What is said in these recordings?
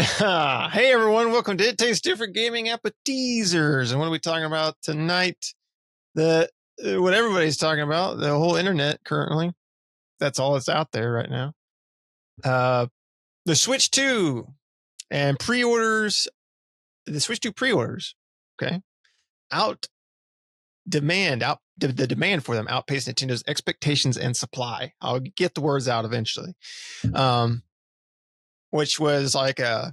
Hey everyone, welcome to It Tastes Different Gaming Appetizers. And what are we talking about tonight? The what everybody's talking about, the whole internet currently. That's all that's out there right now. The Switch 2 and pre-orders. The Switch 2 pre-orders. Okay. The demand for them outpaced Nintendo's expectations and supply. I'll get the words out eventually. Which was like I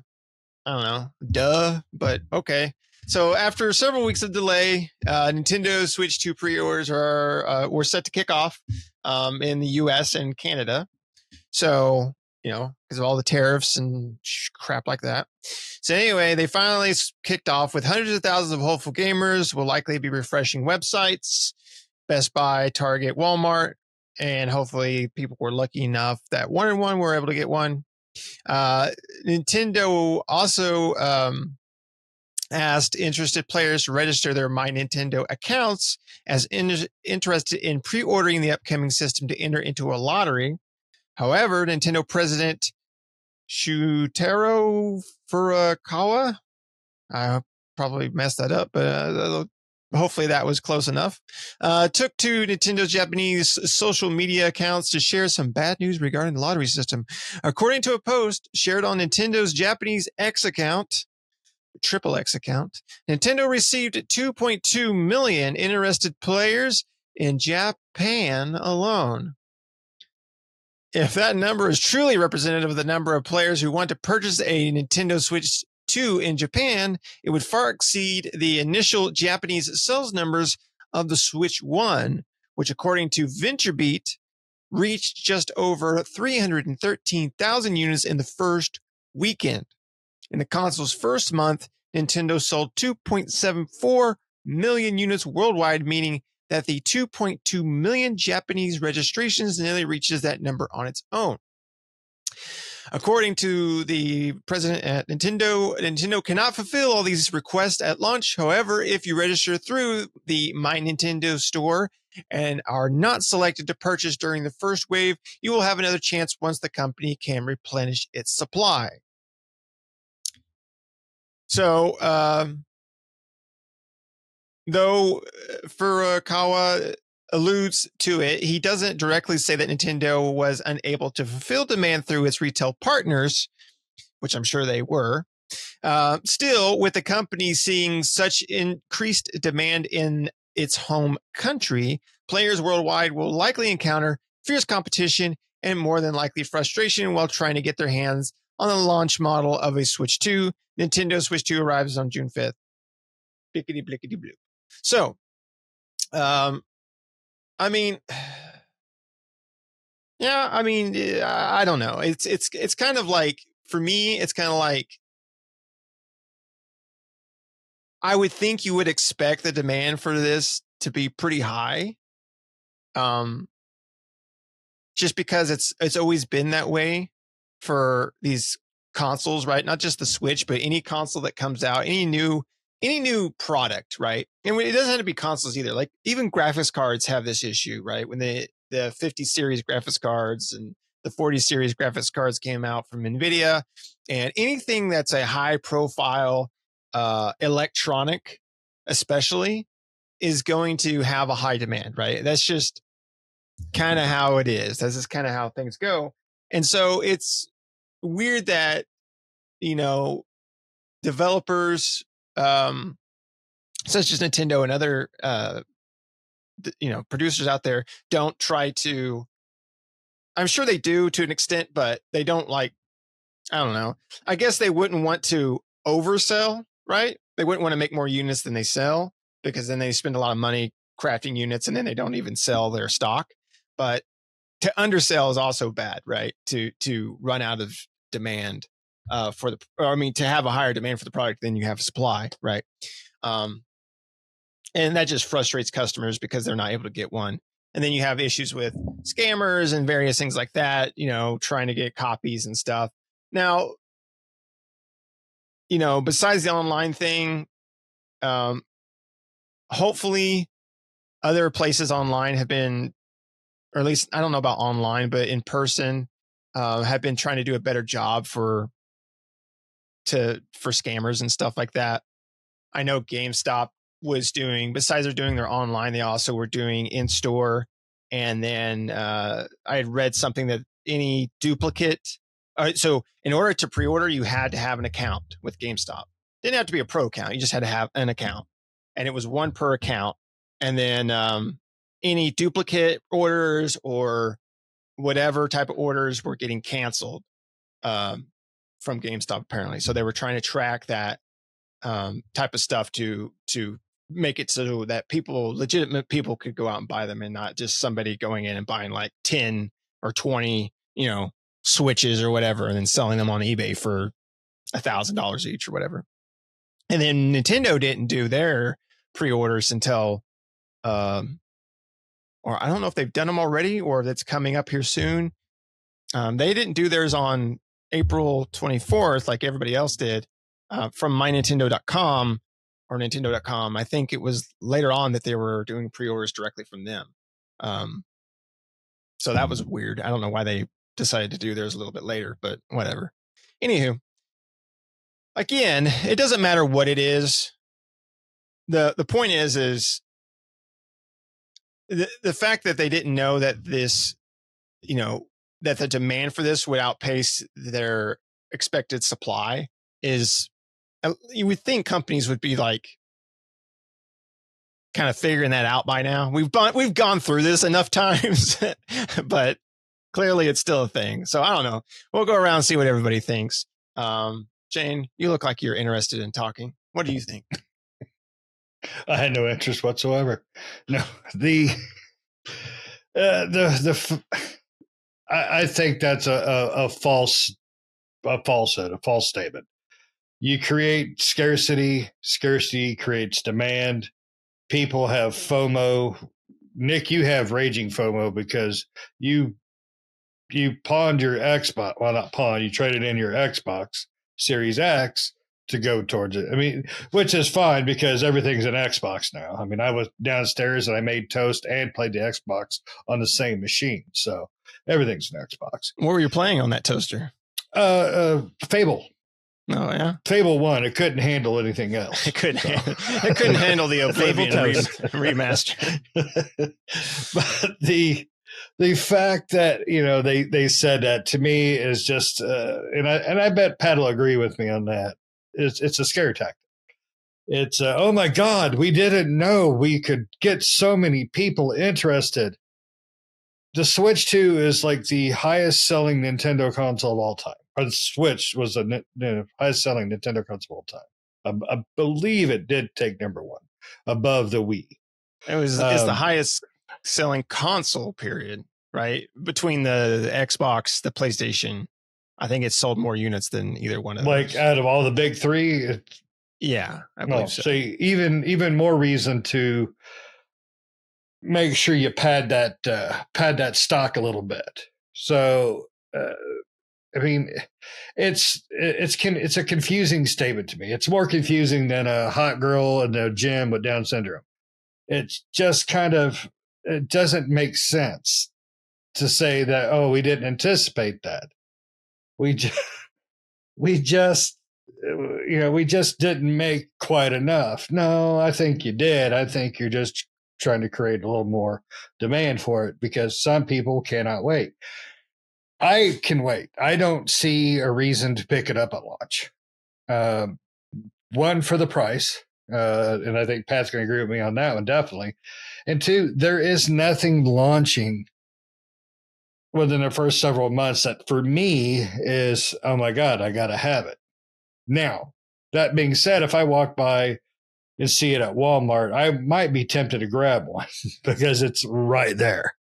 don't know, duh, but okay. So after several weeks of delay, Nintendo Switch 2 pre-orders were set to kick off in the US and Canada. So, because of all the tariffs and crap like that. So anyway, they finally kicked off with hundreds of thousands of hopeful gamers. Will likely be refreshing websites, Best Buy, Target, Walmart, and hopefully people were lucky enough that one and one were able to get one. Nintendo also asked interested players to register their My Nintendo accounts as interested in pre-ordering the upcoming system to enter into a lottery. However, Nintendo president Shutaro Furukawa, I probably messed that up, but hopefully that was close enough, took to Nintendo's Japanese social media accounts to share some bad news regarding the lottery system. According to a post shared on Nintendo's Japanese X account, Triple X account, Nintendo received 2.2 million interested players in Japan alone. If that number is truly representative of the number of players who want to purchase a Nintendo Switch 2 in Japan, it would far exceed the initial Japanese sales numbers of the Switch 1, which according to VentureBeat reached just over 313,000 units in the first weekend. In the console's first month, Nintendo sold 2.74 million units worldwide, meaning that the 2.2 million Japanese registrations nearly reaches that number on its own. According to the president at Nintendo cannot fulfill all these requests at launch. However, if you register through the My Nintendo store and are not selected to purchase during the first wave, you will have another chance once the company can replenish its supply. So, though Furukawa alludes to it, he doesn't directly say that Nintendo was unable to fulfill demand through its retail partners, which I'm sure they were. Still, with the company seeing such increased demand in its home country, players worldwide will likely encounter fierce competition and more than likely frustration while trying to get their hands on the launch model of a Switch 2. Nintendo Switch 2 arrives on June 5th. Blickety blickety bloop. So, I mean, yeah, I don't know. It's kind of like, for me, it's kind of like, I would think you would expect the demand for this to be pretty high. Just because it's always been that way for these consoles, right? Not just the Switch, but any console that comes out, any new product, right? And it doesn't have to be consoles either. Like even graphics cards have this issue, right? When the 50 series graphics cards and the 40 series graphics cards came out from NVIDIA, and anything that's a high profile electronic, especially, is going to have a high demand, right? That's just kind of how it is. That's just kind of how things go. And so it's weird that, developers, such as Nintendo and other, producers out there don't try to, I'm sure they do to an extent, but they don't I don't know. I guess they wouldn't want to oversell, right? They wouldn't want to make more units than they sell because then they spend a lot of money crafting units and then they don't even sell their stock. But to undersell is also bad, right? To run out of demand to have a higher demand for the product than you have supply, right? And that just frustrates customers because they're not able to get one. And then you have issues with scammers and various things like that, trying to get copies and stuff. Now, besides the online thing, hopefully other places online have been, or at least I don't know about online, but in person, have been trying to do a better job for for scammers and stuff like that. I know GameStop was doing, besides they're doing their online, they also were doing in store. And then I had read something that any duplicate. So in order to pre-order, you had to have an account with GameStop. Didn't have to be a pro account. You just had to have an account, and it was one per account. And then any duplicate orders or whatever type of orders were getting canceled from GameStop apparently. So they were trying to track that type of stuff to make it so that legitimate people could go out and buy them, and not just somebody going in and buying like 10 or 20, switches or whatever, and then selling them on eBay for $1,000 each or whatever. And then Nintendo didn't do their pre-orders until, or I don't know if they've done them already or if it's coming up here soon. They didn't do theirs on April 24th like everybody else did. From mynintendo.com or nintendo.com. I think it was later on that they were doing pre-orders directly from them. So that was weird. I don't know why they decided to do theirs a little bit later, but whatever. Anywho, again, it doesn't matter what it is. The point is the fact that they didn't know that this, that the demand for this would outpace their expected supply is, you would think companies would be like kind of figuring that out by now. We've gone through this enough times, but clearly it's still a thing. So I don't know. We'll go around and see what everybody thinks. Jane, you look like you're interested in talking. What do you think? I had no interest whatsoever. No, I think that's a falsehood, a false statement. You create scarcity. Scarcity creates demand. People have FOMO. Nick, you have raging FOMO because you pawned your Xbox. Well, not pawned. You traded in your Xbox Series X to go towards it. I mean, which is fine because everything's an Xbox now. I mean, I was downstairs and I made toast and played the Xbox on the same machine. So everything's an Xbox. What were you playing on that toaster? Fable. Oh yeah, Fable 1. It couldn't handle anything else. It couldn't handle the Oblivion remaster. But the fact that they said that to me is just, and I bet Pat will agree with me on that. It's a scare tactic. It's oh my God, we didn't know we could get so many people interested. The Switch 2 is like the highest selling Nintendo console of all time. Or the Switch was the highest selling Nintendo console of all time. I believe it did take number one above the Wii. It's the highest selling console, period, right? Between the Xbox, the PlayStation, I think it sold more units than either one of those. Like out of all the big three? Yeah, I believe so. So even more reason to make sure you pad that stock a little bit. So, I mean, it's a confusing statement to me. It's more confusing than a hot girl in the gym with Down syndrome. It's just it doesn't make sense to say that, oh, we didn't anticipate that. We just didn't make quite enough. No, I think you did. I think you're just trying to create a little more demand for it because some people cannot wait. I can wait. I don't see a reason to pick it up at launch. One, for the price, and I think Pat's going to agree with me on that one, definitely. And two, there is nothing launching within the first several months that for me is, oh my God, I got to have it. Now, that being said, if I walk by and see it at Walmart, I might be tempted to grab one because it's right there.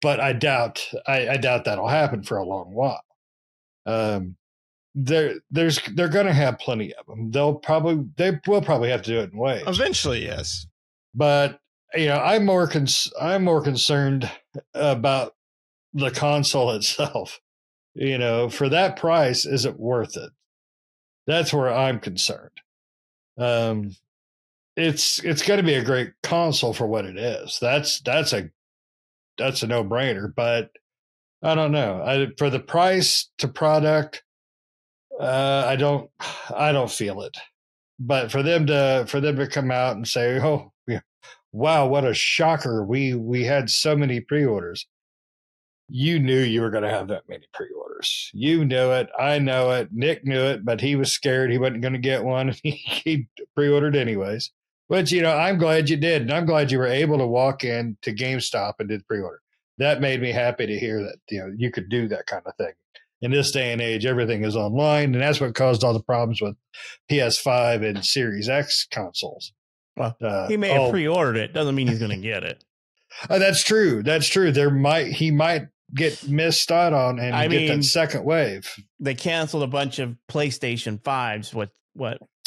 But I doubt that'll happen for a long while. They're going to have plenty of them. They will probably have to do it in waves. Eventually, yes. But I'm more concerned about the console itself. For that price, is it worth it? That's where I'm concerned. It's going to be a great console for what it is. That's a no-brainer. But I don't know. For the price to product, I don't feel it. But for them to come out and say, "Oh, yeah, wow, what a shocker! We had so many pre-orders." You knew you were going to have that many pre-orders. You knew it. I know it. Nick knew it, but he was scared he wasn't going to get one. He pre-ordered anyways. But I'm glad you did, and I'm glad you were able to walk in to GameStop and did pre-order. That made me happy to hear that you could do that kind of thing. In this day and age, everything is online, and that's what caused all the problems with PS5 and Series X consoles. Well, he may have pre-ordered it. Doesn't mean he's going to get it. That's true. That's true. He might get missed out on and get that second wave. They canceled a bunch of PlayStation 5s.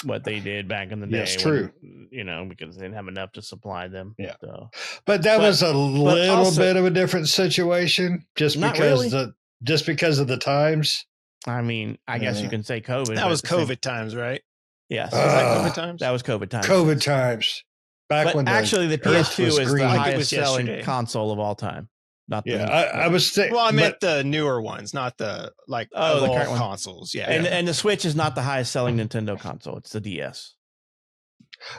What they did back in the day. That's true. Because they didn't have enough to supply them. Yeah. So. But that was a little bit of a different situation, just because of the times. I mean, I guess you can say COVID. That was COVID times, right? Yes. Was that COVID times? That was COVID times. COVID times. Back when actually the PS2 is the highest selling console of all time. Not the I was thinking. Well, I meant the newer ones, not the the current consoles. Yeah, and the Switch is not the highest selling Nintendo console. It's the DS.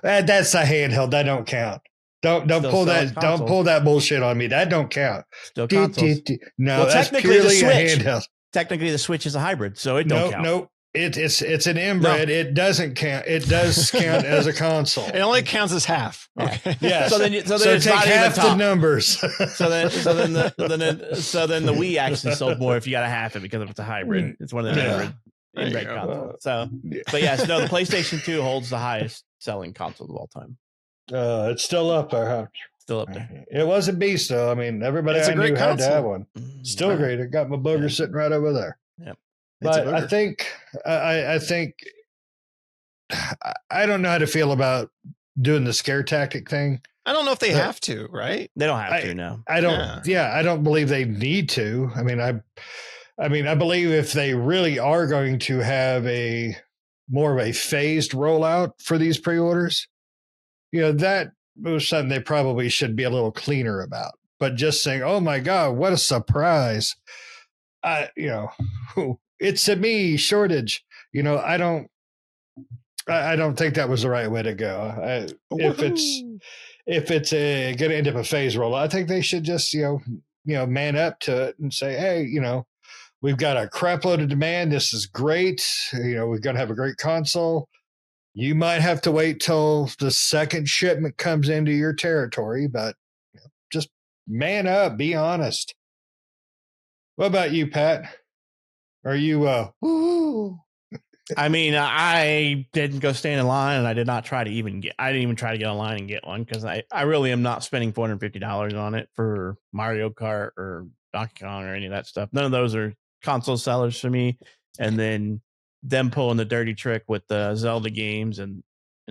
That's a handheld. That don't count. Don't pull that. Consoles. Don't pull that bullshit on me. That don't count. Still consoles. No, that's purely a handheld. Technically, the Switch is a hybrid, so it don't count. Nope. It's an inbred. No. It doesn't count. It does count as a console. It only counts as half. Okay. Yeah. So then take half the numbers. so then the Wii actually sold more if you got to half it because it's a hybrid. It's one of the inbred consoles. So, but yes, no, the PlayStation 2 holds the highest selling console of all time. It's still up there, huh? Still up there. It was a beast, though. I mean, everybody I knew had to have one. Still great. I got my booger sitting right over there. Yep. But I think I don't know how to feel about doing the scare tactic thing. I don't know if they have to, right? They don't have to. No, I don't. Yeah, I don't believe they need to. I mean, I believe if they really are going to have more of a phased rollout for these pre-orders, that was something they probably should be a little cleaner about. But just saying, "Oh my God, what a surprise!" It's a me shortage. I don't think that was the right way to go. If it's going to end up a phase roll, I think they should just man up to it and say, hey, we've got a crap load of demand. This is great. We're going to have a great console. You might have to wait till the second shipment comes into your territory, but just man up. Be honest. What about you, Pat? Are you I mean, I didn't go stand in line, and I didn't even try to get online and get one because I really am not spending $450 on it for Mario Kart or Donkey Kong or any of that stuff. None of those are console sellers for me. And then them pulling the dirty trick with the Zelda games and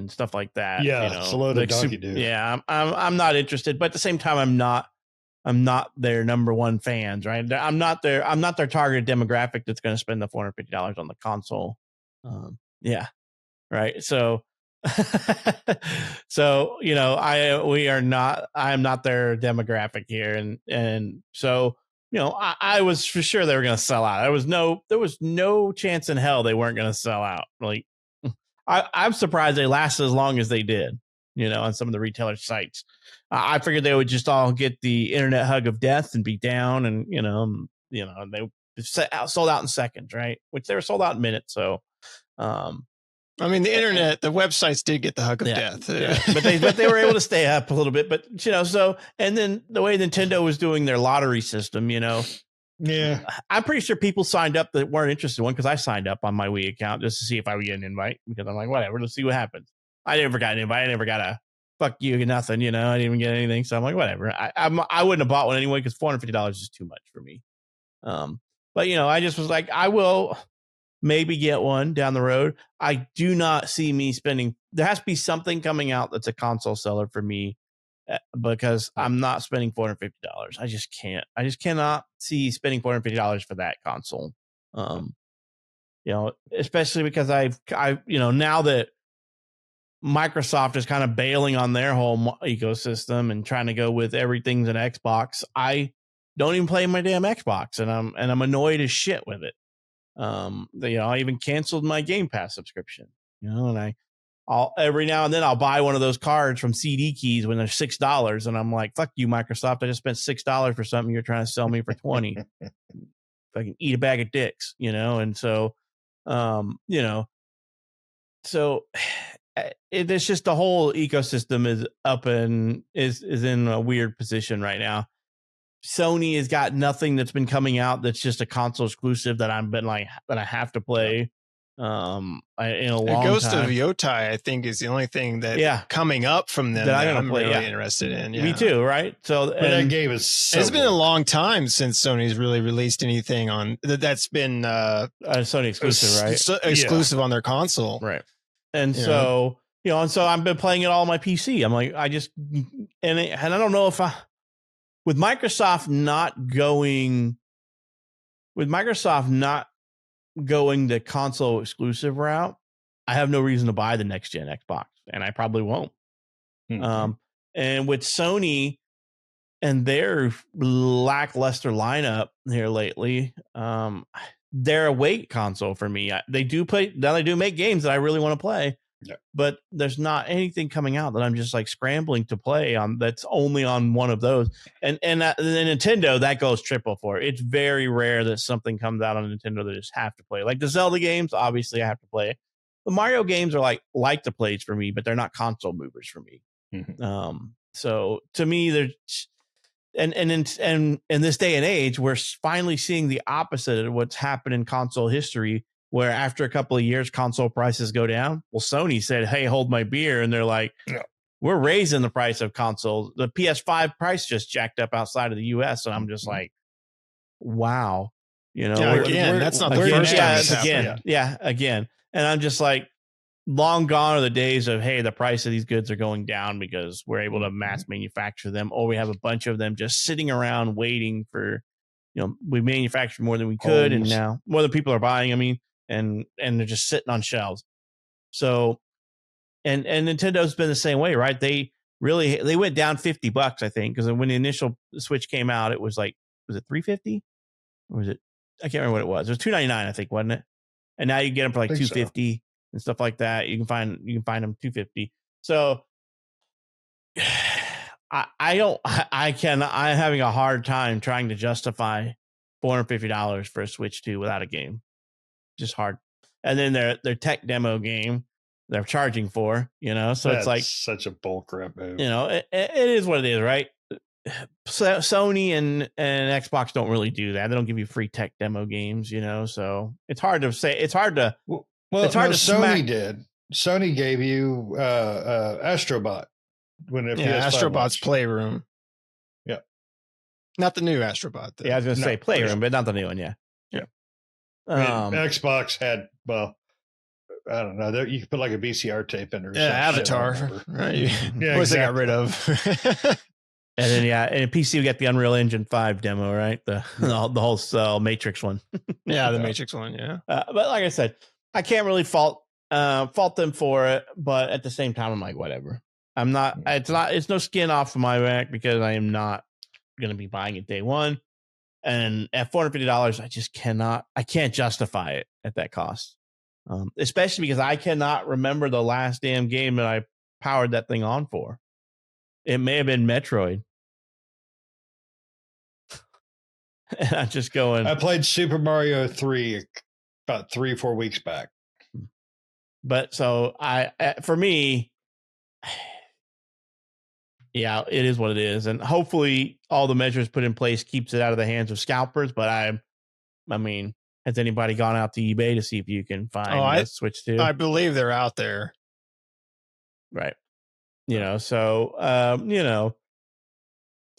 stuff like that. Yeah, it's a load of donkey dude. Yeah, I'm not interested, but at the same time, I'm not their number one fans, right? I'm not their target demographic that's going to spend the $450 on the console. Yeah. Right. So, I am not their demographic here. And so, I was for sure they were going to sell out. There was no chance in hell they weren't going to sell out. Like, I'm surprised they lasted as long as they did, on some of the retailer sites. I figured they would just all get the internet hug of death and be down, and they sold out in seconds, right? Which they were sold out in minutes. So, I mean, the internet, the websites did get the hug of death, but they were able to stay up a little bit. But so and then the way Nintendo was doing their lottery system, yeah, I'm pretty sure people signed up that weren't interested in one because I signed up on my Wii account just to see if I would get an invite because I'm like, whatever, let's see what happens. I never got an invite. I never got a fuck you, nothing. I didn't even get anything. So I'm like, whatever. I wouldn't have bought one anyway because $450 is too much for me. But I just was like, I will maybe get one down the road. I do not see me spending. There has to be something coming out that's a console seller for me because I'm not spending $450. I just can't. I just cannot see spending $450 for that console. Especially because I've now that Microsoft is kind of bailing on their whole ecosystem and trying to go with everything's an Xbox. I don't even play my damn Xbox, and I'm annoyed as shit with it. I even canceled my Game Pass subscription, and I'll every now and then I'll buy one of those cards from CD Keys when they're $6, and I'm like, fuck you, Microsoft. I just spent $6 for something you're trying to sell me for 20. If I can eat a bag of dicks, and so, so it's just the whole ecosystem is up and is in a weird position right now. Sony has got nothing that's been coming out that's just a console exclusive that that I have to play. In a long Ghost time. of Yotai, I think, is the only thing that coming up from them that I'm play, really interested in. Yeah. Me too, right? So that game is it's been a long time since Sony's really released anything on that's been Sony exclusive, right? Exclusive on their console. Right. And so, and so I've been playing it all on my PC. I'm like, I don't know if with Microsoft not going the console exclusive route, I have no reason to buy the next gen Xbox, and I probably won't. Mm-hmm. And with Sony and their lackluster lineup here lately, they're a wait console for me. They do make games that I really want to play, but there's not anything coming out that I'm just like scrambling to play on. That's only on one of those, and the Nintendo that goes triple for. It's very rare that something comes out on Nintendo that I just have to play. Like the Zelda games, obviously I have to play. The Mario games are like the plays for me, but they're not console movers for me. Mm-hmm. So to me, there's and in this day and age, we're finally seeing the opposite of what's happened in console history, where after a couple of years, console prices go down. Well, Sony said, hey, hold my beer. And they're like, we're raising the price of consoles. The PS5 price just jacked up outside of the US. And I'm just like, wow. That's not the first time it's happened. Again. And I'm just like, long gone are the days of, hey, the price of these goods are going down because we're able to mass manufacture them, or we have a bunch of them just sitting around waiting for, we manufactured more than we could, and now more than people are buying. I mean, and they're just sitting on shelves. So, and Nintendo's been the same way, right? They went down $50, I think, because when the initial Switch came out, it was like, was it $350 or was it? I can't remember what it was. It was $299, I think, wasn't it? And now you get them for like $250. So. And stuff like that. You can find them $250. So I'm having a hard time trying to justify $450 for a Switch 2 without a game. Just hard. And then their tech demo game they're charging for, so that's it's like such a bullcrap move. It is what it is, right? Sony and Xbox don't really do that. They don't give you free tech demo games, so it's hard to say. It's hard to Well, it's hard to Sony did. Sony gave you Astrobot when Astrobot's Playroom. Yeah, not the new Astrobot. Though. Yeah, I was going to say Playroom, but not the new one. Yeah. Xbox had I don't know. You could put like a VCR tape in there. Avatar. Right. Yeah, exactly. They got rid of. And then and PC we got the Unreal Engine 5 demo, right? The whole Matrix one. The Matrix one. Yeah. But like I said, I can't really fault them for it, but at the same time, I'm like, whatever. I'm not. It's no skin off of my back because I am not going to be buying it day one. And at $450, I just cannot. I can't justify it at that cost, especially because I cannot remember the last damn game that I powered that thing on for. It may have been Metroid. And I'm just going. I played Super Mario 3 about 3-4 weeks back. But so for me, it is what it is. And hopefully all the measures put in place keeps it out of the hands of scalpers. But I mean, has anybody gone out to eBay to see if you can find a Switch 2? I believe they're out there. Right. So,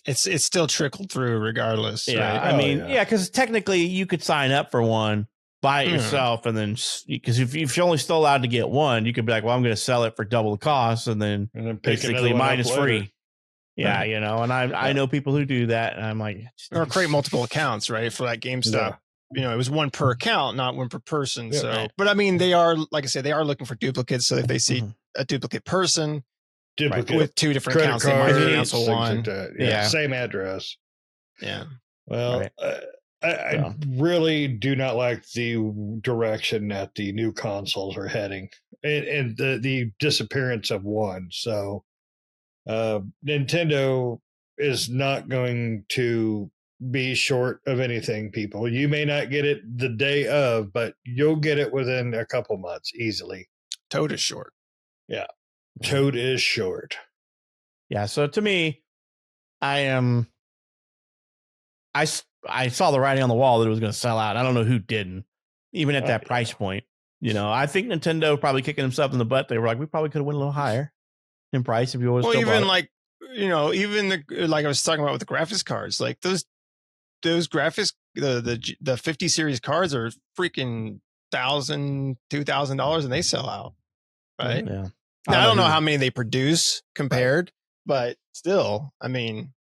it's still trickled through regardless. Yeah. Right? I mean, because technically you could sign up for one, buy it yourself, and then because if you're only still allowed to get one, you could be like, well, I'm going to sell it for double the cost, and then basically mine is free. Yeah, and I know people who do that, and I'm like, or create multiple accounts, right, for that GameStop. Yeah. It was one per account, not one per person. Yeah, so, right. But I mean, they are, like I said, they are looking for duplicates. So if they see a duplicate person with two different accounts, they might cancel one. Same address. Yeah. Well, I really do not like the direction that the new consoles are heading, and the disappearance of one. So, Nintendo is not going to be short of anything. People, you may not get it the day of, but you'll get it within a couple months easily. Toad is short. Yeah, Toad is short. Yeah. So to me, I saw the writing on the wall that it was going to sell out. I don't know who didn't, even at that price point. I think Nintendo probably kicking themselves in the butt. They were like, we probably could have went a little higher in price if you always. Well, even like even like I was talking about with the graphics cards, like those graphics, the 50 series cards are freaking $1,000-$2,000, and they sell out, right? Yeah. Now I don't know how many they produce compared, but still, I mean,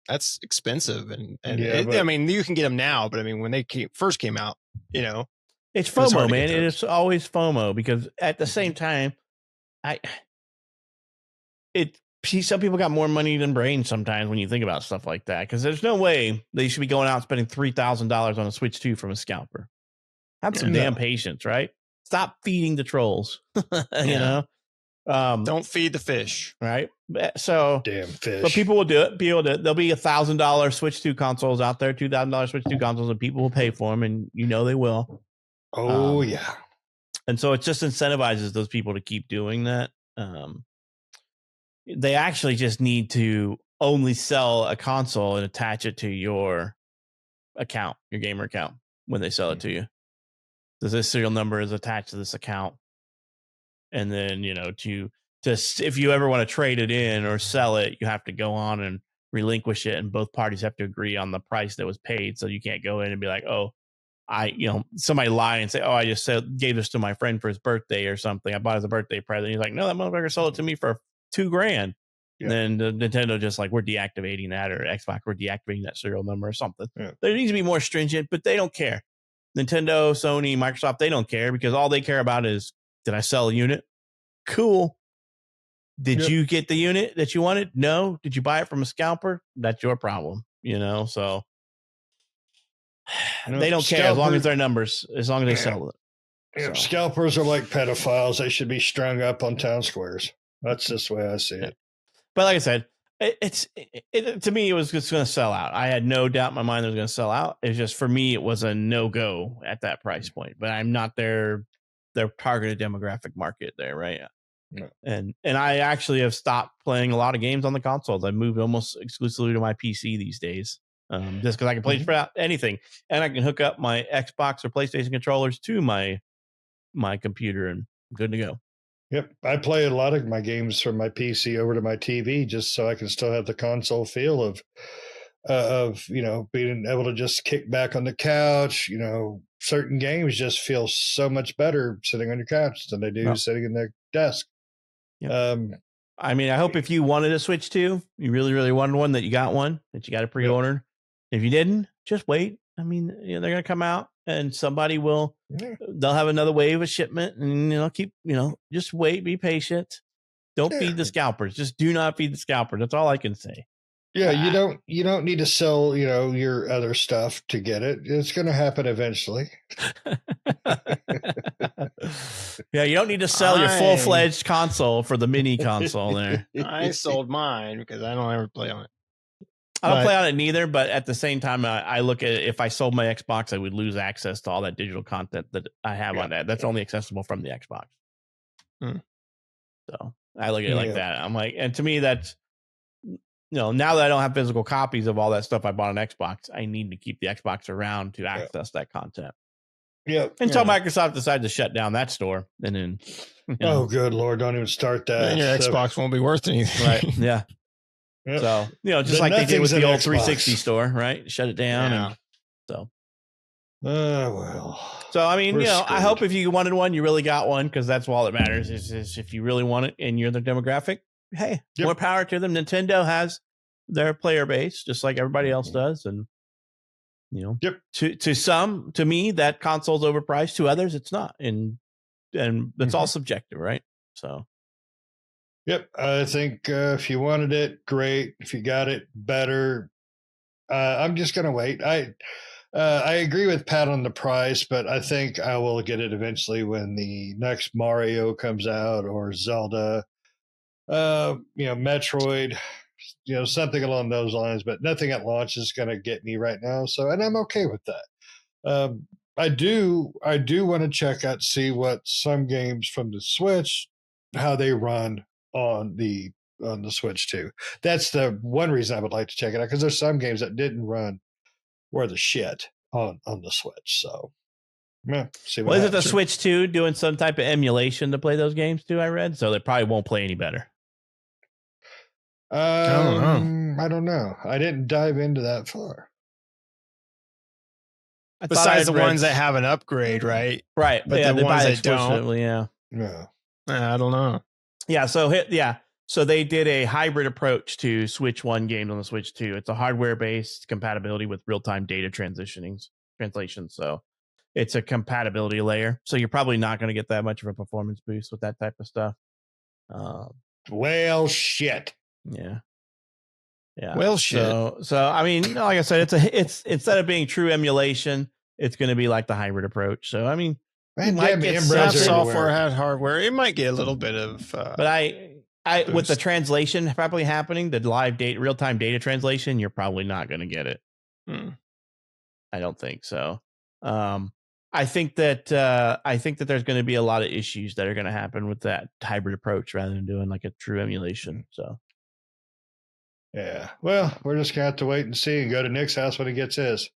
that's expensive, and I mean, you can get them now, but I mean, when they first came out, it's FOMO, man. It is always FOMO, because at the same time, some people got more money than brains sometimes when you think about stuff like that, because there's no way they should be going out and spending $3,000 on a Switch 2 from a scalper. Have some damn patience, right? Stop feeding the trolls. Don't feed the fish, right? So damn fish. But people will do it. There'll be $1,000 Switch 2 consoles out there, $2,000 Switch 2 consoles, and people will pay for them, and they will. Oh yeah. And so it just incentivizes those people to keep doing that. They actually just need to only sell a console and attach it to your account, your gamer account, when they sell it to you. So this serial number is attached to this account. And then, if you ever want to trade it in or sell it, you have to go on and relinquish it, and both parties have to agree on the price that was paid. So you can't go in and be like, oh, somebody lie and say, oh, I just gave this to my friend for his birthday or something. I bought it as a birthday present. He's like, no, that motherfucker sold it to me for $2,000. Yeah. Then the Nintendo just like, we're deactivating that, or Xbox, we're deactivating that serial number or something. Yeah. There needs to be more stringent, but they don't care. Nintendo, Sony, Microsoft, they don't care, because all they care about is, did I sell a unit? Cool. Did you get the unit that you wanted? No. Did you buy it from a scalper? That's your problem, so they don't care as long as their numbers, as long as they sell it. So. Scalpers are like pedophiles. They should be strung up on town squares. That's just the way I see it. But like I said, to me, it was just going to sell out. I had no doubt in my mind it was going to sell out. It's just, for me, it was a no-go at that price point. But I'm not their targeted demographic market there, right? No. And I actually have stopped playing a lot of games on the consoles. I moved almost exclusively to my PC these days, just because I can play for anything, and I can hook up my Xbox or PlayStation controllers to my computer, and I'm good to go. Yep, I play a lot of my games from my PC over to my TV, just so I can still have the console feel of being able to just kick back on the couch. Certain games just feel so much better sitting on your couch than they do sitting in the desk. Yep. I mean, I hope if you wanted a Switch 2, you really, really wanted one, that you got one, that you got it pre-ordered. Yep. If you didn't, just wait. I mean, they're going to come out, and somebody will, they'll have another wave of shipment, and keep, just wait, be patient. Don't feed the scalpers. Just do not feed the scalpers. That's all I can say. Yeah, you don't need to sell, your other stuff to get it. It's going to happen eventually. Yeah, you don't need to sell your full-fledged console for the mini console there. I sold mine because I don't ever play on it. I don't play on it neither, but at the same time, I look at it, if I sold my Xbox, I would lose access to all that digital content that I have on that. That's only accessible from the Xbox. So I look at it like that. I'm like, and to me, that's, now that I don't have physical copies of all that stuff I bought on Xbox, I need to keep the Xbox around to access that content. Yeah. Until Microsoft decides to shut down that store, and then. Oh, good Lord! Don't even start that. Then your Xbox won't be worth anything, right? Yeah. Yep. So just like they did with the old 360 store, right? Shut it down, and so. Well. So I mean, I hope if you wanted one, you really got one, because that's all that matters. Is if you really want it and you're the demographic, hey, more power to them. Nintendo has their player base just like everybody else does, and to me, that console's overpriced. To others, it's not, and that's all subjective, right? So. Yep, I think if you wanted it, great. If you got it, better. I'm just gonna wait. I agree with Pat on the price, but I think I will get it eventually when the next Mario comes out or Zelda, Metroid, something along those lines. But nothing at launch is going to get me right now. So, and I'm okay with that. I do want to check out, see what some games from the Switch, how they run on the Switch too. That's the one reason I would like to check it out, because there's some games that didn't run worth the shit on the Switch. So, yeah, see what Well, isn't the happens. Switch 2 doing some type of emulation to play those games too? I read, so they probably won't play any better. I don't know. I didn't dive into that far. Besides the ones that have an upgrade, right? Right. But yeah, the ones that don't, yeah. I don't know. Yeah. So they did a hybrid approach to Switch 1 games on the Switch 2. It's a hardware-based compatibility with real-time data translation. So it's a compatibility layer. So you're probably not going to get that much of a performance boost with that type of stuff. Well, shit. Yeah. Yeah. Well, shit. So I mean, like I said, it's instead of being true emulation, it's going to be like the hybrid approach. So I mean, Man, might get some software had hardware. It might get a little bit of. But I with the translation probably happening, the live data, real time data translation, you're probably not going to get it. I don't think so. I think that there's going to be a lot of issues that are going to happen with that hybrid approach rather than doing like a true emulation. So. Yeah. Well, we're just going to have to wait and see and go to Nick's house when he gets his.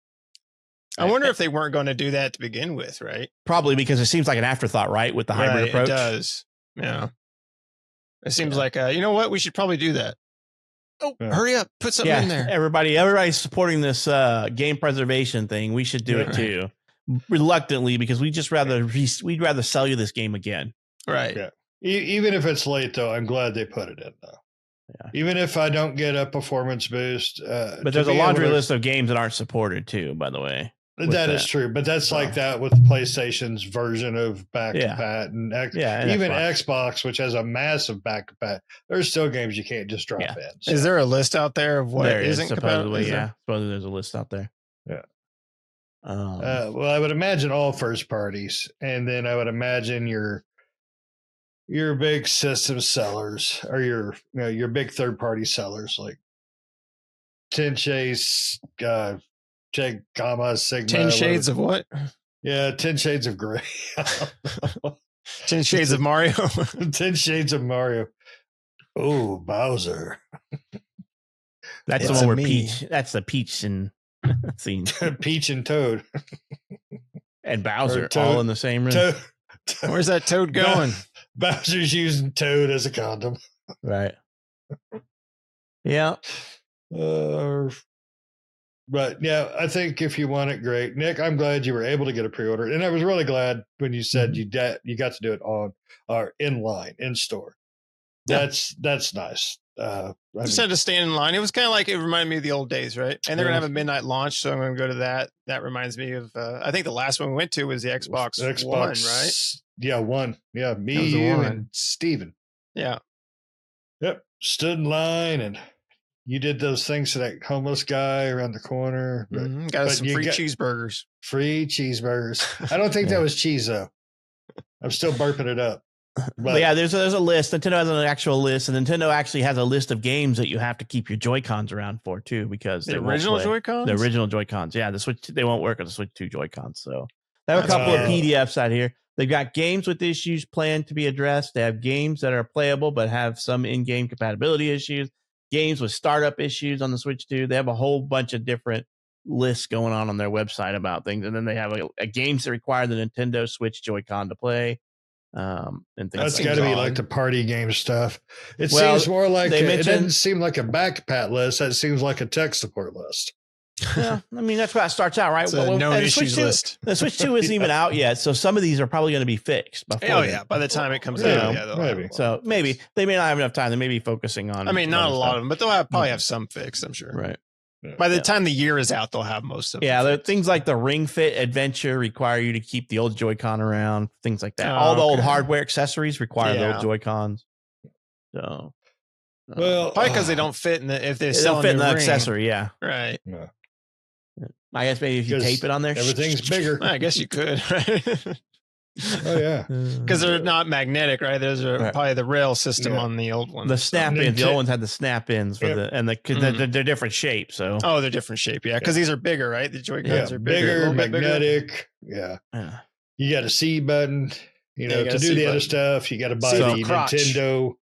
I wonder if they weren't going to do that to begin with, right? Probably, because it seems like an afterthought, right? With the hybrid approach. It does. Yeah. It seems like, you know what? We should probably do that. Oh, hurry up. Put something in there. Everybody's supporting this game preservation thing. We should do it too. Reluctantly, because we'd rather sell you this game again. Right. Yeah. Even if it's late, though, I'm glad they put it in, though. Yeah. Even if I don't get a performance boost. But there's a laundry list of games that aren't supported too, by the way. That is true. But that's like that with PlayStation's version of back-to-pat and even Xbox, which has a massive back-to-pat. There's still games you can't just drop in. So. Is there a list out there of what isn't supposedly? Yeah, supposedly there's a list out there. Yeah. Well, I would imagine all first parties, and then I would imagine your big system sellers or your big third party sellers like 10 Shades, Gamma, Sigma. 10 Shades of what? Yeah, 10 Shades of Gray. 10 Shades of Mario. 10 Shades of Mario. Oh, Bowser. That's the one where Peach. That's the Peach and scene. Peach and Toad. And Bowser all in the same room. Where's that Toad going? Bowser's using Toad as a condom. Right. Yeah. But yeah, I think if you want it, great. Nick, I'm glad you were able to get a pre-order. And I was really glad when you said you got to do it on or in line, in store. That's nice. Just had to stand in line. It was kind of like, it reminded me of the old days, right? And they're going to have a midnight launch, so I'm going to go to that. That reminds me of, I think the last one we went to was the Xbox One, right? Yeah, one. Yeah, me, you, and Steven. Yeah. Yep. Stood in line, and you did those things to that homeless guy around the corner. Got us some free cheeseburgers. Free cheeseburgers. I don't think that was cheese, though. I'm still burping it up. But yeah, there's a list. Nintendo has an actual list, and Nintendo actually has a list of games that you have to keep your Joy-Cons around for too, because the original Joy-Cons. The original Joy-Cons, yeah. The Switch, they won't work on the Switch 2 Joy-Cons. So they have a couple of PDFs out here. They've got games with issues planned to be addressed. They have games that are playable but have some in-game compatibility issues. Games with startup issues on the Switch 2. They have a whole bunch of different lists going on their website about things, and then they have a games that require the Nintendo Switch Joy-Con to play. And that's got to be like the party game stuff. It seems more like it doesn't seem like a backpat list. That seems like a tech support list. Yeah, I mean that's how it starts out, right? It's a known issues list. The Switch 2 isn't even out yet, so some of these are probably going to be fixed. By the time it comes out, maybe. So maybe they may not have enough time. They may be focusing on. I mean, not a lot of them, but they'll probably have some fixed. I'm sure. Right. By the time the year is out, they'll have most of them. Yeah, things like the Ring Fit Adventure require you to keep the old Joy-Con around. Things like that. All the old hardware accessories require the old Joy-Cons. So, probably because they don't fit if they don't fit in the accessory. Yeah, right. Yeah. I guess maybe if you 'Cause tape it on there, everything's bigger. I guess you could, right? Oh yeah. Because they're not magnetic, right? Those are Right. probably the rail system Yeah. on the old one. the snap ins. The Ninten- old ones had the snap ins for Yep. they're different shapes. So Oh, they're different shape, yeah. Because these are bigger, right? The Joy-Cons Yeah, are bigger, a bigger, little bit bigger. magnetic. Yeah. yeah. You got a C button, Yeah, to you got a do C the other button. stuff. You got to buy C the for crotch. Nintendo. You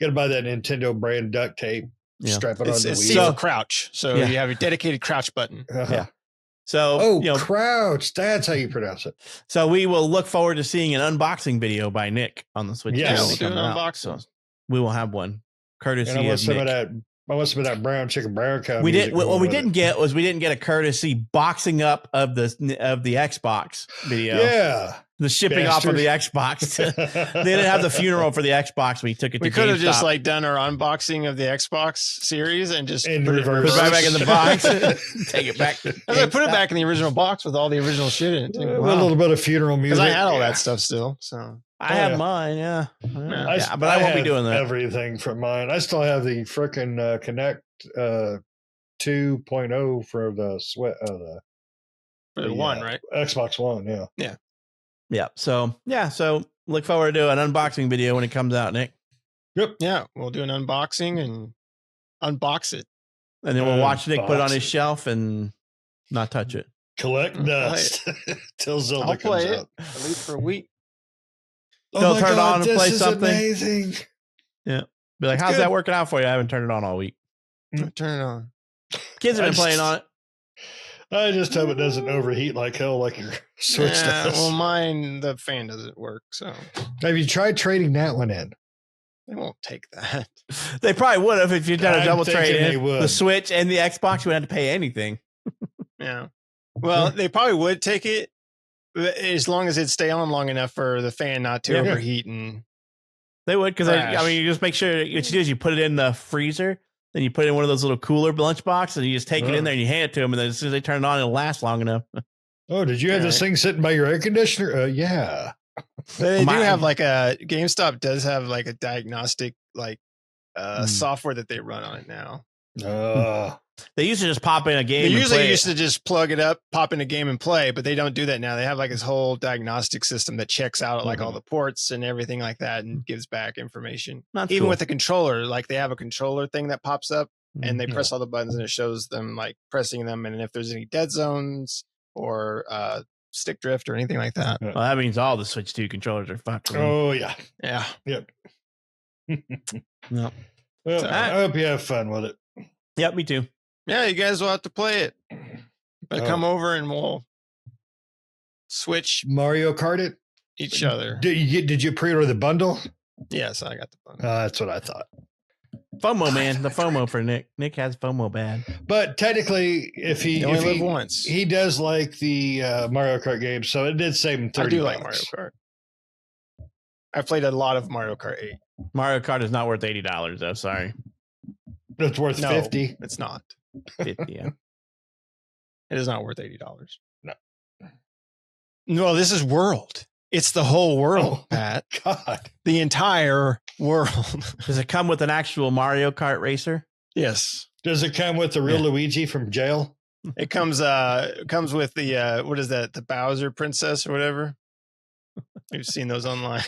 got to buy that Nintendo brand duct tape. Yeah. Strap it It's on the C wheel. for crouch, so Yeah. you have your dedicated crouch button. Uh-huh. Yeah. So Oh, crouch. That's how you pronounce it. so we will look forward to seeing an unboxing video by Nick on the Switch. Yes. channel Yeah, we'll do an coming out. unboxing. So we will have one courtesy And I want of some Nick. of that. I want some of that brown chicken brown cow. We music did. What going we with didn't it. get was we didn't get a courtesy boxing up of the Xbox video. Yeah. The shipping off of the Xbox. They didn't have the funeral for the Xbox. We took it. We to could have just GameStop. like done our unboxing of the Xbox series and just In put it in reverse. put it right back in the box. Reverse. Take it back. I was like, put it back in the original box with all the original shit in it. With a little bit of funeral music. Because I had all Yeah. that stuff still. So I have yeah. mine. Yeah, Yeah, but I won't be have doing that. Everything from mine. I still have the frickin' Connect 2.0 for the for the one, right? Xbox One. Yeah. Yeah. So look forward to an unboxing video when it comes out, Nick, Yeah, we'll do an unboxing and unbox it. and then we'll watch Nick put it on his Unboxing. shelf and not touch it. Collect I'll dust till Zelda I'll comes play it out. at least for a week. They'll turn it on and this play is something. amazing. Be like, It's how's good. that working out for you? I haven't turned it on all week. Turn it on. Kids have I been playing just- on it. I just hope it doesn't overheat like hell, like your Switch Yeah, does. well, mine, the fan doesn't work, so Have you tried trading that one in? they won't take that. They probably would have if you'd done a I'm double thinking trade they in. would. The Switch and the Xbox. You wouldn't have to pay anything. Yeah. Well, they probably would take it as long as it stay on long enough for the fan not to Yeah. overheat. And They would because I Trash. mean, you just make sure what you do is you put it in the freezer, then you put it in one of those little cooler lunch boxes, and you just take it in there and you hand it to them, and then as soon as they turn it on, it'll last long enough. Oh, did you have this thing sitting by your air conditioner? Yeah. they do Mine- have like GameStop does have like a diagnostic software that they run on it now. They used to just pop in a game. They and usually play used it. to just plug it up, pop in a game and play, but they don't do that now. They have like this whole diagnostic system that checks out like all the ports and everything like that and gives back information. That's Even cool. with the controller, like they have a controller thing that pops up and they Yeah. press all the buttons and it shows them like pressing them and if there's any dead zones or stick drift or anything like that. Well, that means all the Switch 2 controllers are fucked. Oh, yeah. Yeah. Yep. No. Well, So- I hope you have fun with it. Yep, me too. Yeah, you guys will have to play it. But Oh. come over and we'll switch Mario Kart it? each other. Did you pre-order the bundle? Yes, I got the button. That's what I thought. FOMO, man. The FOMO for Nick. Nick has FOMO bad. But technically, if he You only live once. he does like the Mario Kart games, so it did save him $30. I do like Mario Kart. I've played a lot of Mario Kart 8. Mario Kart is not worth $80, though. Sorry. It's worth No, 50. it's not. 50, yeah. It is not worth $80. No. No, this is world. It's the whole world, Oh. Pat. God. The entire world. Does it come with an actual Mario Kart racer? Yes. Does it come with the real Luigi from jail? It comes with the what is that? The Bowser princess or whatever. We've seen those online.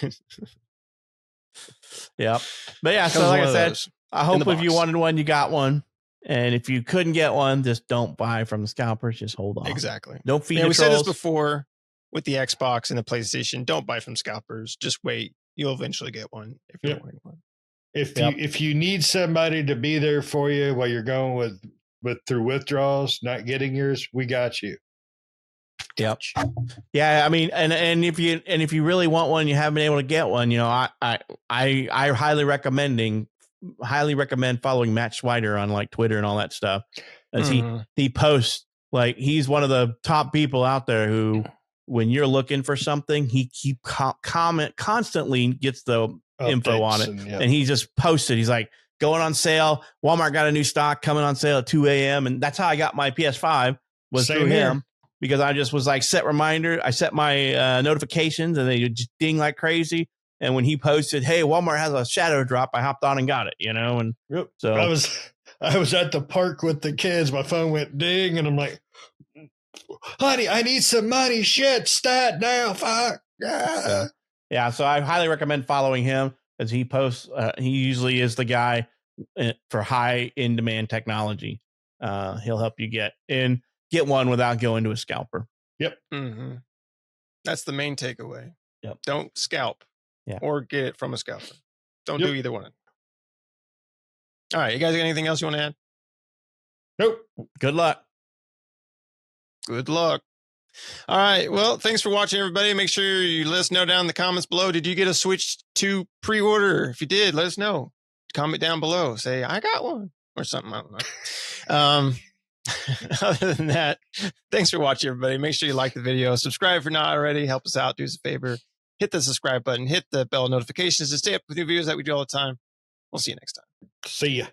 Yep. But yeah, Comes so with like one I of said, those. I in hope the if you box. wanted one, you got one. And if you couldn't get one, just don't buy from the scalpers. Just hold on. Exactly. Don't feed Yeah, the we said this trolls. before with the Xbox and the PlayStation. Don't buy from scalpers. Just wait. You'll eventually get one if you're Yep. wanting one. If you need somebody to be there for you while you're going with through withdrawals, not getting yours, we got you. Yep. Yeah, I mean, and if you really want one, you haven't been able to get one. You know, I highly recommend following Matt Schweider on like Twitter and all that stuff, as he posts like he's one of the top people out there who, when you're looking for something, he constantly gets the info on it, and he just posted. He's like, going on sale. Walmart got a new stock coming on sale at 2 a.m. and that's how I got my PS5 was Same through here. him. Because I just was like, set reminder. I set my notifications and they just ding like crazy. And when he posted, hey, Walmart has a shadow drop, I hopped on and got it, you know? And so I was at the park with the kids. My phone went ding and I'm like, honey, I need some money. Shit, stat now. Fuck. Yeah, so I highly recommend following him as he posts. He usually is the guy for high in demand technology. He'll help you get one without going to a scalper. Yep. Mm-hmm. That's the main takeaway. Yep. Don't scalp. Yeah. Or get it from a scalper. Don't Yep. do either one. All right. You guys got anything else you want to add? Nope. Good luck. Good luck. All right. Well, thanks for watching, everybody. Make sure you let us know down in the comments below. Did you get a Switch 2 pre-order? If you did, let us know. Comment down below. Say, I got one or something. I don't know. Other than that, thanks for watching, everybody. Make sure you like the video. Subscribe if you're not already. Help us out. Do us a favor. Hit the subscribe button. Hit the bell notifications to stay up with new videos that we do all the time. We'll see you next time. See ya.